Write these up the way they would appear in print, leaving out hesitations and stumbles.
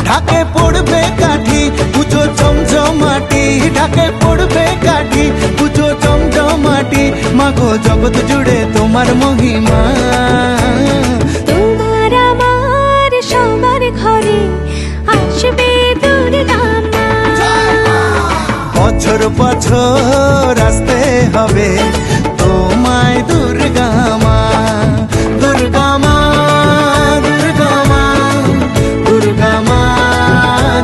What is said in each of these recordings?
ঢাকে পড়বে কাঠি পুজো জমজমাটি, ঢাকে পড়বে কাঠি পুজো জমজমাটি। মাগো জগৎ জুড়ে তোমার মহিমা, তোমার আমার সবার ঘরে আসবে দুর্গা মা। বছর বছর আসতে হবে তোমায় দুর্গা মা, দুর্গা মা, দুর্গা মা, দুর্গা মা,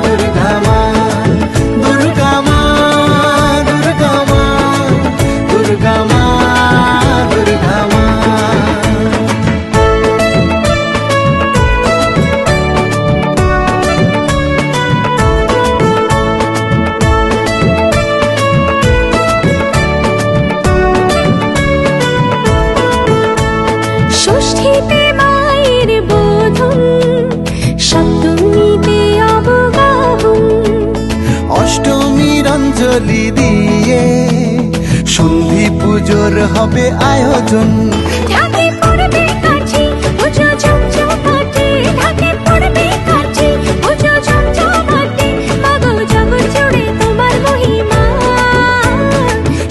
দুর্গা মা, দুর্গা মা, দুর্গা মা, দুর্গা মা, দুর্গা মা। ষষ্ঠীতে মায়ের বোধন, সপ্তমীতে অবগাহন, অষ্টমীর অঞ্জলি দিয়ে সন্ধি পুজোর হবে আয়োজন। ঢাকে পড়বে কাঠি পুজো জমজমাটি, ঢাকে পড়বে কাঠি পুজো জমজমাটি। মাগো জগৎ জুড়ে তোমার মহিমা,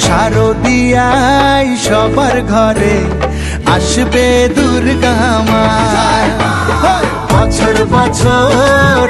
শারদিয়ায় সবার ঘরে আসবে দুর্গা মা। বছর বছর